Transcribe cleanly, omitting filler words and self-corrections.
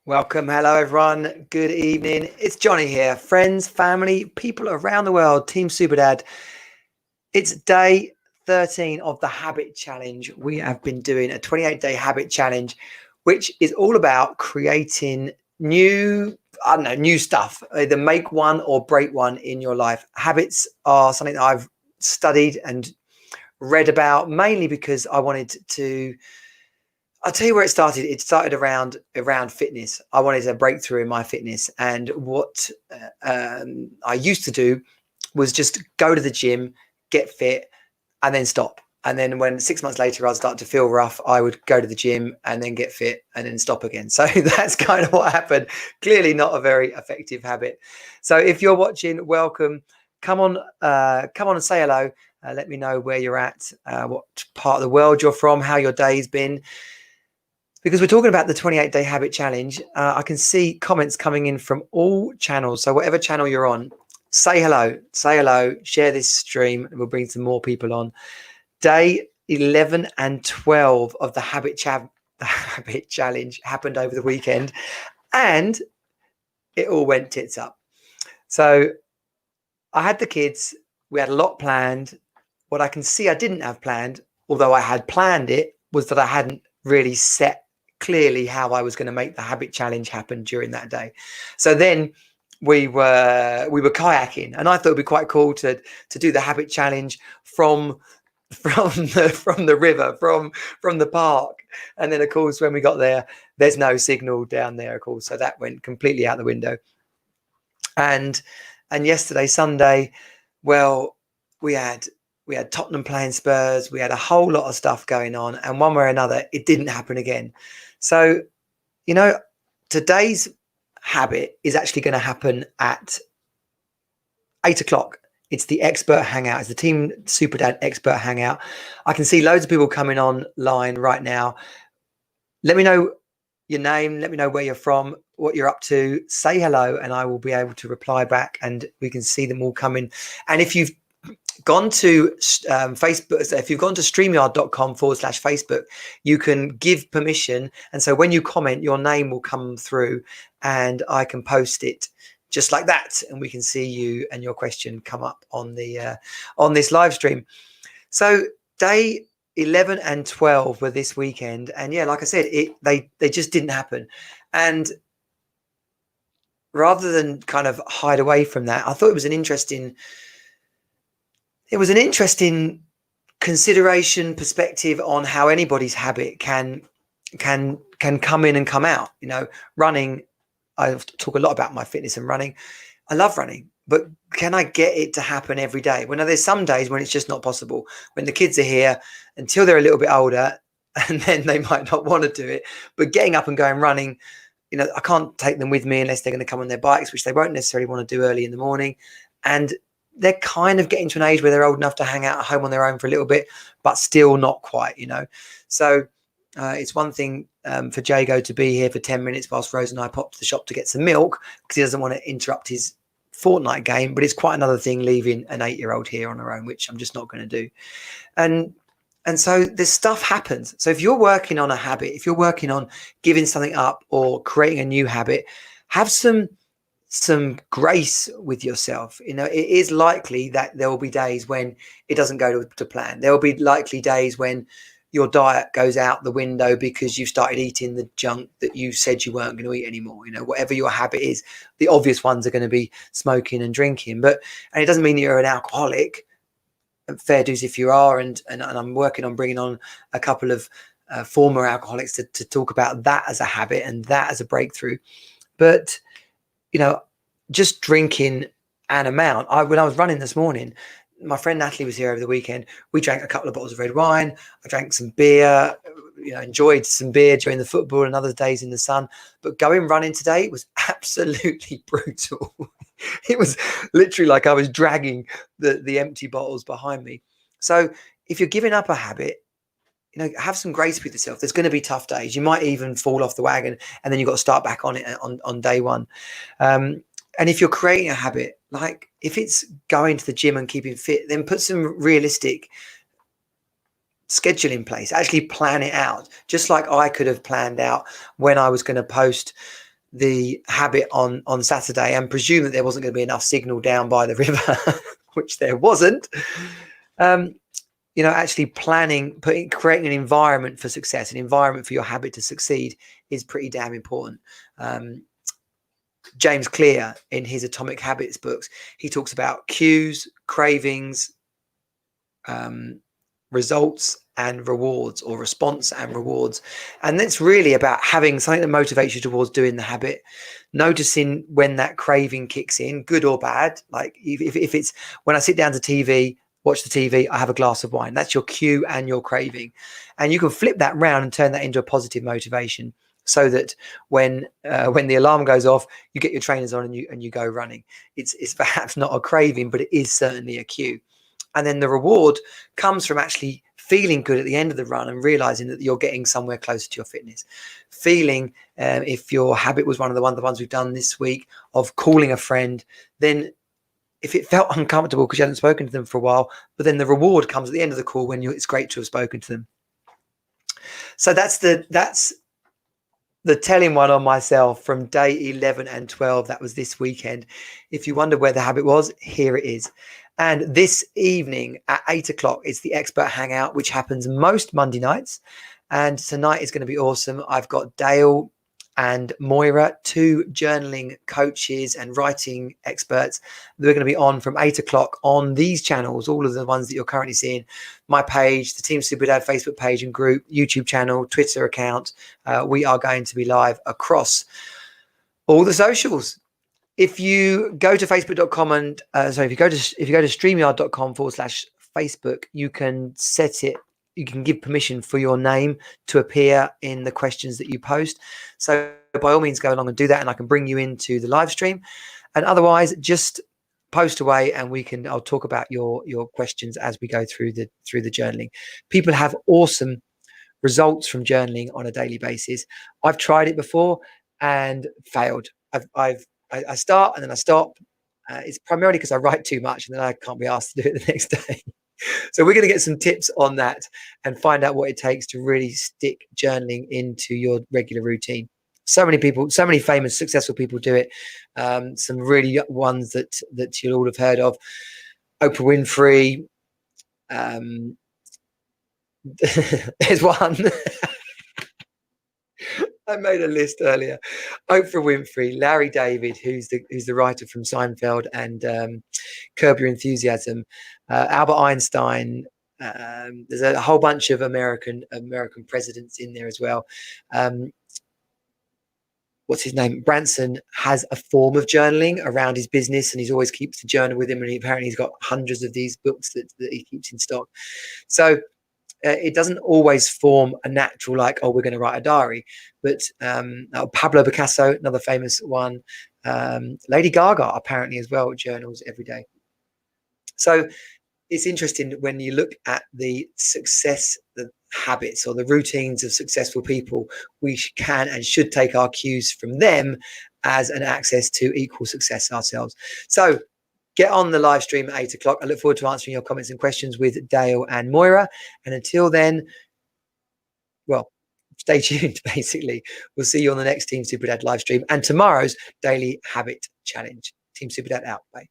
Welcome. Hello, everyone. Good evening. It's Johnny here. Friends, family, people around the world, Team Superdad. It's day 13 of the Habit Challenge. We have been doing a 28-day habit challenge, which is all about creating new stuff, either make one or break one in your life. Habits are something that I've studied and read about, mainly because I wanted to. I'll tell you where it started. It started around fitness. I wanted a breakthrough in my fitness, and what I used to do was just go to the gym, get fit, and then stop. And then when 6 months later I'd start to feel rough, I would go to the gym and then get fit and then stop again. So that's kind of what happened. Clearly not a very effective habit. So if you're watching, welcome. Come on and say hello. Let me know where you're at, what part of the world you're from, how your day's been. Because we're talking about the 28-day habit challenge, I can see comments coming in from all channels. So whatever channel you're on, say hello, share this stream, and we'll bring some more people on. Day 11 and 12 of the habit challenge happened over the weekend, and it all went tits up. So I had the kids. We had a lot planned. What I can see I didn't have planned, although I had planned it, was that I hadn't really set clearly how I was going to make the habit challenge happen during that day. So then we were kayaking, and I thought it'd be quite cool to do the habit challenge from the river, from the park. And then of course when we got there, there's no signal down there, of course, so that went completely out the window. And yesterday, Sunday, well, we had Tottenham playing Spurs. We had a whole lot of stuff going on, and one way or another, it didn't happen again. So, today's habit is actually going to happen at 8 o'clock. It's the expert hangout. It's the Team Superdad expert hangout. I can see loads of people coming online right now. Let me know your name. Let me know where you're from, what you're up to. Say hello, and I will be able to reply back, and we can see them all coming. And if you've gone to Facebook, so if you've gone to streamyard.com/Facebook, you can give permission. And so when you comment, your name will come through and I can post it just like that. And we can see you and your question come up on the on this live stream. So day 11 and 12 were this weekend. And yeah, like I said, they just didn't happen. And rather than kind of hide away from that, I thought it was an interesting consideration, perspective on how anybody's habit can come in and come out. Running, I talk a lot about my fitness and running. I love running, but can I get it to happen every day? Well, now there's some days when it's just not possible, when the kids are here until they're a little bit older, and then they might not want to do it. But getting up and going running, I can't take them with me unless they're going to come on their bikes, which they won't necessarily want to do early in the morning. And they're kind of getting to an age where they're old enough to hang out at home on their own for a little bit, but still not quite, So it's one thing for Jago to be here for 10 minutes whilst Rose and I pop to the shop to get some milk because he doesn't want to interrupt his Fortnite game. But it's quite another thing leaving an 8-year-old here on her own, which I'm just not going to do. And so this stuff happens. So if you're working on a habit, if you're working on giving something up or creating a new habit, have some grace with yourself. It is likely that there will be days when it doesn't go to plan. There will be likely days when your diet goes out the window because you've started eating the junk that you said you weren't going to eat anymore. Whatever your habit is, the obvious ones are going to be smoking and drinking. And it doesn't mean you're an alcoholic. Fair dues if you are. And I'm working on bringing on a couple of former alcoholics to talk about that as a habit and that as a breakthrough. But just drinking an amount. When I was running this morning, my friend Natalie was here over the weekend. We drank a couple of bottles of red wine. I drank some beer, enjoyed some beer during the football and other days in the sun. But going running today was absolutely brutal. It was literally like I was dragging the empty bottles behind me. So if you're giving up a habit, have some grace with yourself. There's going to be tough days. You might even fall off the wagon and then you've got to start back on it on day one. And if you're creating a habit, like if it's going to the gym and keeping fit, then put some realistic schedule in place. Actually plan it out. Just like I could have planned out when I was going to post the habit on Saturday and presume that there wasn't going to be enough signal down by the river, which there wasn't. Actually creating an environment for success, an environment for your habit to succeed is pretty damn important. James Clear, in his Atomic Habits books, he talks about cues, cravings, results and rewards, or response and rewards. And that's really about having something that motivates you towards doing the habit, noticing when that craving kicks in, good or bad. Like if it's when I sit down to watch the TV, I have a glass of wine. That's your cue and your craving. And you can flip that round and turn that into a positive motivation, so that when the alarm goes off, you get your trainers on and you go running. It's perhaps not a craving, but it is certainly a cue. And then the reward comes from actually feeling good at the end of the run and realizing that you're getting somewhere closer to your fitness. Feeling, if your habit was one of the ones we've done this week, of calling a friend, then if it felt uncomfortable because you hadn't spoken to them for a while, but then the reward comes at the end of the call when it's great to have spoken to them. So that's the telling one on myself from day 11 and 12. That was this weekend. If you wonder where the habit was, here it is. And this evening at 8 o'clock, it's the Expert Hangout, which happens most Monday nights. And tonight is going to be awesome. I've got Dale and Moira, two journaling coaches and writing experts. They're going to be on from 8 o'clock on these channels, all of the ones that you're currently seeing. My page, the Team Super Dad Facebook page and group, YouTube channel, Twitter account. We are going to be live across all the socials. If you go to facebook.com and if you go to streamyard.com/Facebook, you can set it. You can give permission for your name to appear in the questions that you post. So by all means, go along and do that, and I can bring you into the live stream. And otherwise, just post away, and I'll talk about your questions as we go through the journaling. People have awesome results from journaling on a daily basis. I've tried it before and failed. I start and then I stop. It's primarily because I write too much and then I can't be asked to do it the next day. So we're going to get some tips on that and find out what it takes to really stick journaling into your regular routine. So many people, so many famous, successful people do it. Some really ones that you'll all have heard of. Oprah Winfrey. There's one. I made a list earlier. Oprah Winfrey, Larry David, who's the writer from Seinfeld and Curb Your Enthusiasm, Albert Einstein. There's a whole bunch of American presidents in there as well. What's his name? Branson has a form of journaling around his business, and he always keeps a journal with him. And apparently he's got hundreds of these books that he keeps in stock. So it doesn't always form a natural, like, oh, we're going to write a diary. But Pablo Picasso, another famous one. Lady Gaga, apparently, as well, journals every day. So it's interesting when you look at the habits or the routines of successful people. We can and should take our cues from them as an access to equal success ourselves. So get on the live stream at 8 o'clock. I look forward to answering your comments and questions with Dale and Moira. And until then, well, stay tuned, basically. We'll see you on the next Team Super Dad live stream and tomorrow's Daily Habit Challenge. Team Super Dad out. Bye.